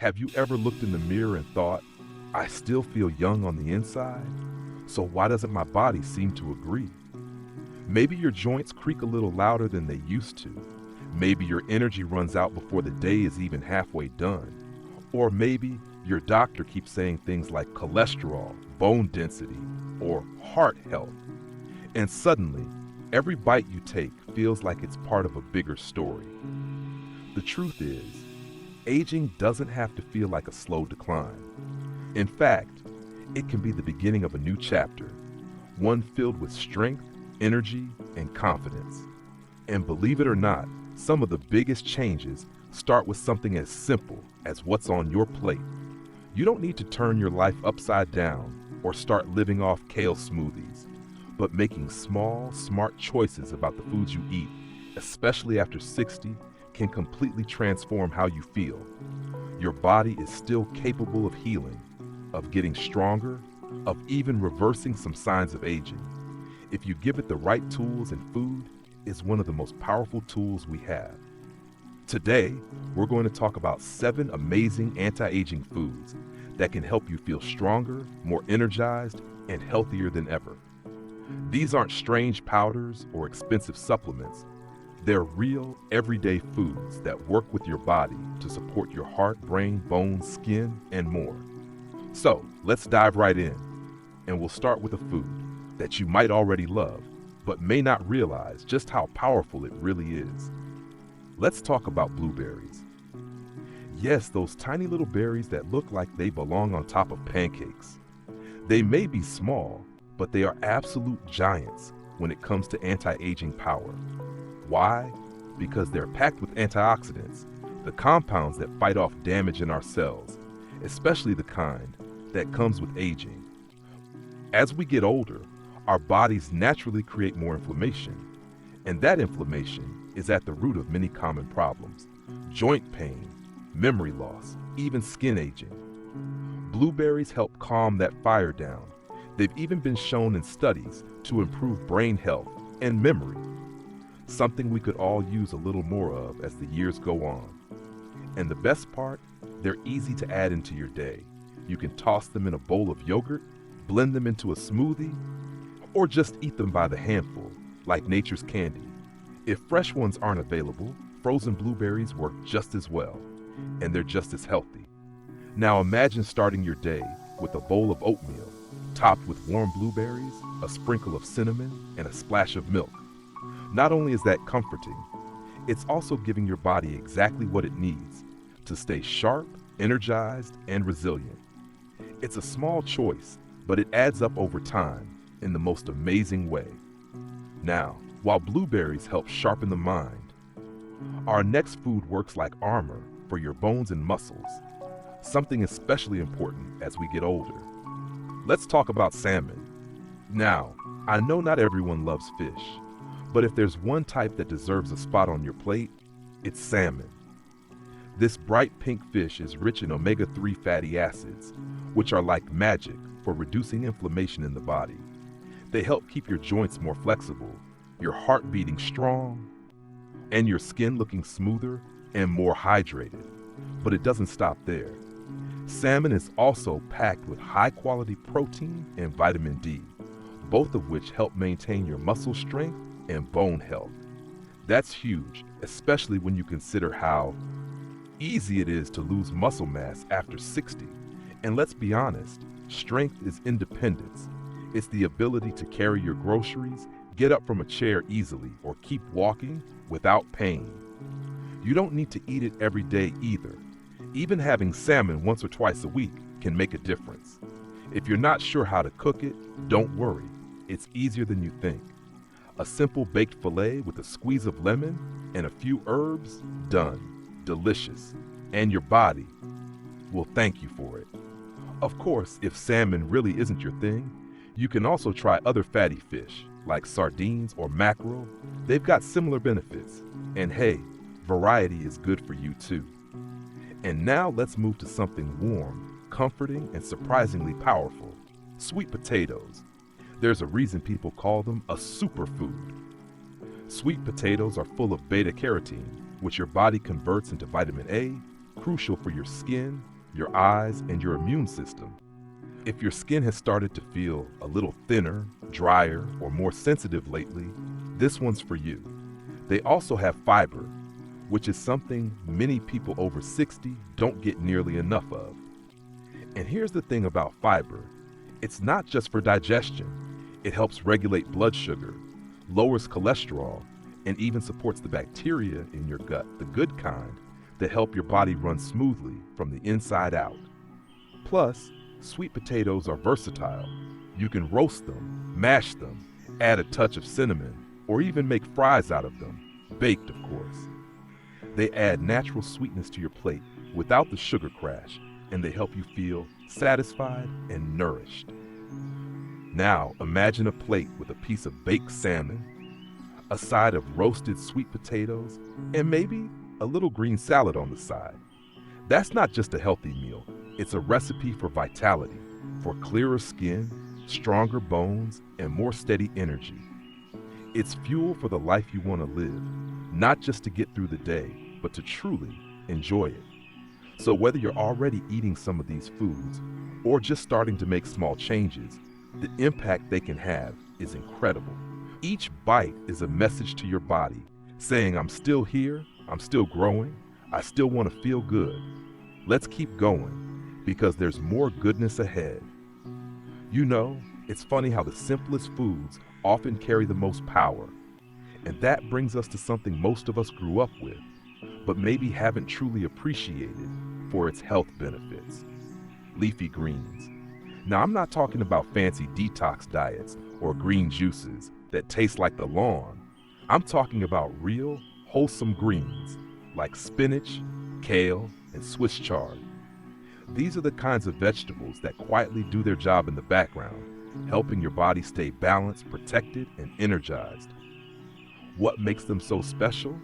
Have you ever looked in the mirror and thought, I still feel young on the inside? So why doesn't my body seem to agree? Maybe your joints creak a little louder than they used to. Maybe your energy runs out before the day is even halfway done. Or maybe your doctor keeps saying things like cholesterol, bone density, or heart health. And suddenly, every bite you take feels like it's part of a bigger story. The truth is, aging doesn't have to feel like a slow decline. In fact, it can be the beginning of a new chapter, one filled with strength, energy, and confidence. And believe it or not, some of the biggest changes start with something as simple as what's on your plate. You don't need to turn your life upside down or start living off kale smoothies, but making small, smart choices about the foods you eat, especially after 60, can completely transform how you feel. Your body is still capable of healing, of getting stronger, of even reversing some signs of aging. If you give it the right tools, and food is one of the most powerful tools we have. Today, we're going to talk about 7 amazing anti-aging foods that can help you feel stronger, more energized, and healthier than ever. These aren't strange powders or expensive supplements. They're real, everyday foods that work with your body to support your heart, brain, bones, skin, and more. So, let's dive right in. And we'll start with a food that you might already love, but may not realize just how powerful it really is. Let's talk about blueberries. Yes, those tiny little berries that look like they belong on top of pancakes. They may be small, but they are absolute giants when it comes to anti-aging power. Why? Because they're packed with antioxidants, the compounds that fight off damage in our cells, especially the kind that comes with aging. As we get older, our bodies naturally create more inflammation, and that inflammation is at the root of many common problems: joint pain, memory loss, even skin aging. Blueberries help calm that fire down. They've even been shown in studies to improve brain health and memory, something we could all use a little more of as the years go on. And the best part, they're easy to add into your day. You can toss them in a bowl of yogurt, blend them into a smoothie, or just eat them by the handful, like nature's candy. If fresh ones aren't available, frozen blueberries work just as well, and they're just as healthy. Now imagine starting your day with a bowl of oatmeal, topped with warm blueberries, a sprinkle of cinnamon, and a splash of milk. Not only is that comforting, it's also giving your body exactly what it needs to stay sharp, energized, and resilient. It's a small choice, but it adds up over time in the most amazing way. Now, while blueberries help sharpen the mind, our next food works like armor for your bones and muscles, something especially important as we get older. Let's talk about salmon. Now, I know not everyone loves fish, but if there's one type that deserves a spot on your plate, it's salmon. This bright pink fish is rich in omega-3 fatty acids, which are like magic for reducing inflammation in the body. They help keep your joints more flexible, your heart beating strong, and your skin looking smoother and more hydrated. But it doesn't stop there. Salmon is also packed with high-quality protein and vitamin D, both of which help maintain your muscle strength and bone health. That's huge, especially when you consider how easy it is to lose muscle mass after 60. And let's be honest, strength is independence. It's the ability to carry your groceries, get up from a chair easily, or keep walking without pain. You don't need to eat it every day either. Even having salmon once or twice a week can make a difference. If you're not sure how to cook it, don't worry. It's easier than you think. A simple baked fillet with a squeeze of lemon and a few herbs, done. Delicious. And your body will thank you for it. Of course, if salmon really isn't your thing, you can also try other fatty fish, like sardines or mackerel. They've got similar benefits. And hey, variety is good for you too. And now let's move to something warm, comforting, and surprisingly powerful: sweet potatoes. There's a reason people call them a superfood. Sweet potatoes are full of beta-carotene, which your body converts into vitamin A, crucial for your skin, your eyes, and your immune system. If your skin has started to feel a little thinner, drier, or more sensitive lately, this one's for you. They also have fiber, which is something many people over 60 don't get nearly enough of. And here's the thing about fiber. It's not just for digestion. It helps regulate blood sugar, lowers cholesterol, and even supports the bacteria in your gut, the good kind, that help your body run smoothly from the inside out. Plus, sweet potatoes are versatile. You can roast them, mash them, add a touch of cinnamon, or even make fries out of them, baked of course. They add natural sweetness to your plate without the sugar crash, and they help you feel satisfied and nourished. Now imagine a plate with a piece of baked salmon, a side of roasted sweet potatoes, and maybe a little green salad on the side. That's not just a healthy meal, it's a recipe for vitality, for clearer skin, stronger bones, and more steady energy. It's fuel for the life you want to live, not just to get through the day, but to truly enjoy it. So whether you're already eating some of these foods or just starting to make small changes, the impact they can have is incredible. Each bite is a message to your body saying, I'm still here, I'm still growing, I still want to feel good. Let's keep going because there's more goodness ahead. You know, it's funny how the simplest foods often carry the most power. And that brings us to something most of us grew up with, but maybe haven't truly appreciated for its health benefits: leafy greens. Now, I'm not talking about fancy detox diets or green juices that taste like the lawn. I'm talking about real, wholesome greens like spinach, kale, and Swiss chard. These are the kinds of vegetables that quietly do their job in the background, helping your body stay balanced, protected, and energized. What makes them so special?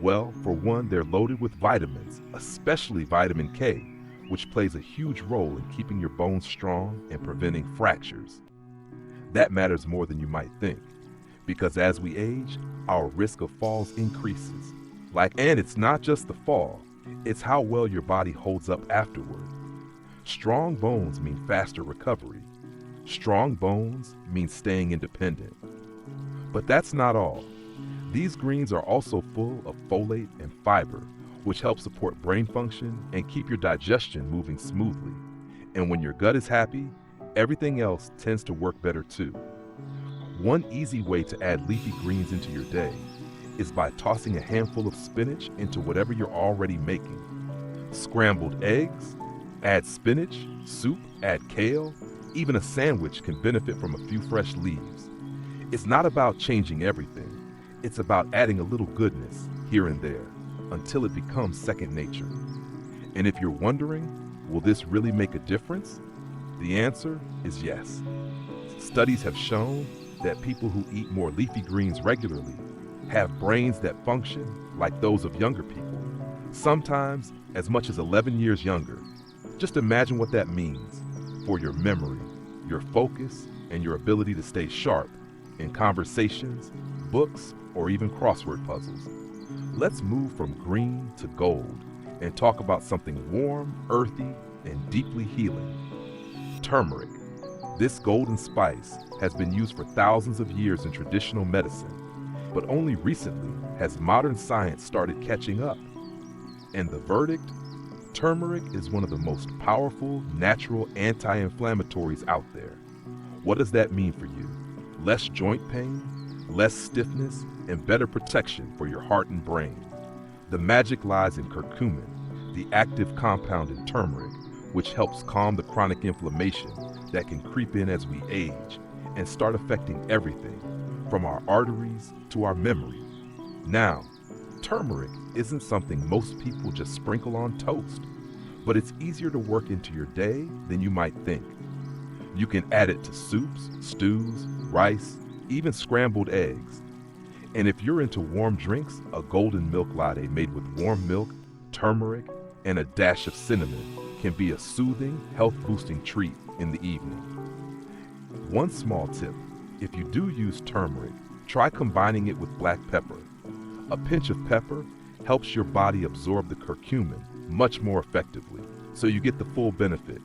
Well, for one, they're loaded with vitamins, especially vitamin K, which plays a huge role in keeping your bones strong and preventing fractures. That matters more than you might think, because as we age, our risk of falls increases. And it's not just the fall, it's how well your body holds up afterward. Strong bones mean faster recovery. Strong bones mean staying independent. But that's not all. These greens are also full of folate and fiber, which help support brain function and keep your digestion moving smoothly. And when your gut is happy, everything else tends to work better too. One easy way to add leafy greens into your day is by tossing a handful of spinach into whatever you're already making. Scrambled eggs, add spinach, soup, add kale, even a sandwich can benefit from a few fresh leaves. It's not about changing everything. It's about adding a little goodness here and there until it becomes second nature. And if you're wondering, will this really make a difference? The answer is yes. Studies have shown that people who eat more leafy greens regularly have brains that function like those of younger people, sometimes as much as 11 years younger. Just imagine what that means for your memory, your focus, and your ability to stay sharp in conversations, books, or even crossword puzzles. Let's move from green to gold and talk about something warm, earthy, and deeply healing: turmeric. This golden spice has been used for thousands of years in traditional medicine, but only recently has modern science started catching up. And the verdict? Turmeric is one of the most powerful natural anti-inflammatories out there. What does that mean for you? Less joint pain, less stiffness, and better protection for your heart and brain. The magic lies in curcumin, the active compound in turmeric, which helps calm the chronic inflammation that can creep in as we age and start affecting everything, from our arteries to our memory. Now, turmeric isn't something most people just sprinkle on toast, but it's easier to work into your day than you might think. You can add it to soups, stews, rice, even scrambled eggs. And if you're into warm drinks, a golden milk latte made with warm milk, turmeric, and a dash of cinnamon can be a soothing, health-boosting treat in the evening. One small tip: if you do use turmeric, try combining it with black pepper. A pinch of pepper helps your body absorb the curcumin much more effectively, so you get the full benefit.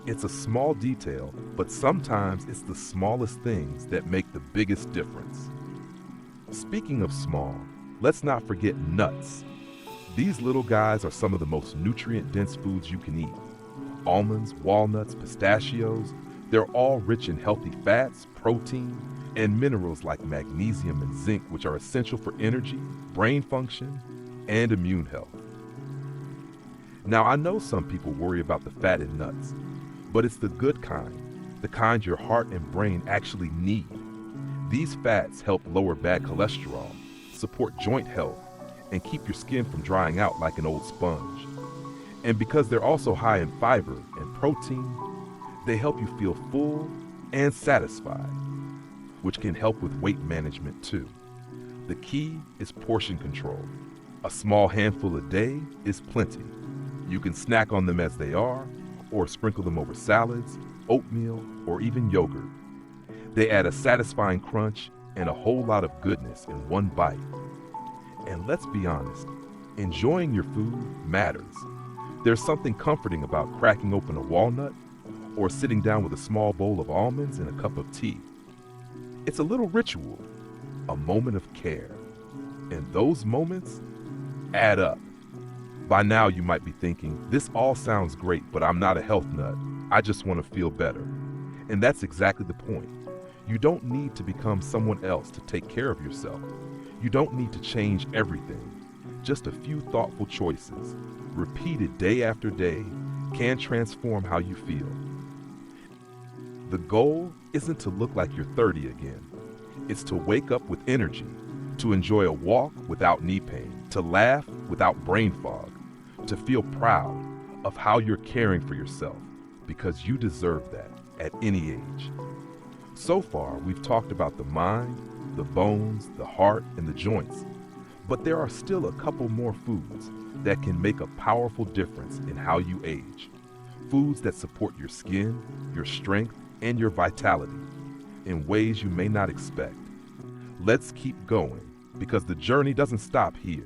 It's a small detail, but sometimes it's the smallest things that make the biggest difference. Speaking of small, let's not forget nuts. These little guys are some of the most nutrient-dense foods you can eat. Almonds, walnuts, pistachios, they're all rich in healthy fats, protein, and minerals like magnesium and zinc, which are essential for energy, brain function, and immune health. Now, I know some people worry about the fat in nuts, but it's the good kind, the kind your heart and brain actually need. These fats help lower bad cholesterol, support joint health, and keep your skin from drying out like an old sponge. And because they're also high in fiber and protein, they help you feel full and satisfied, which can help with weight management too. The key is portion control. A small handful a day is plenty. You can snack on them as they are, or sprinkle them over salads, oatmeal, or even yogurt. They add a satisfying crunch and a whole lot of goodness in one bite. And let's be honest, enjoying your food matters. There's something comforting about cracking open a walnut or sitting down with a small bowl of almonds and a cup of tea. It's a little ritual, a moment of care. And those moments add up. By now you might be thinking, this all sounds great, but I'm not a health nut. I just want to feel better. And that's exactly the point. You don't need to become someone else to take care of yourself. You don't need to change everything. Just a few thoughtful choices, repeated day after day, can transform how you feel. The goal isn't to look like you're 30 again. It's to wake up with energy, to enjoy a walk without knee pain, to laugh without brain fog, to feel proud of how you're caring for yourself, because you deserve that at any age. So far, we've talked about the mind, the bones, the heart, and the joints. But there are still a couple more foods that can make a powerful difference in how you age. Foods that support your skin, your strength, and your vitality in ways you may not expect. Let's keep going, because the journey doesn't stop here.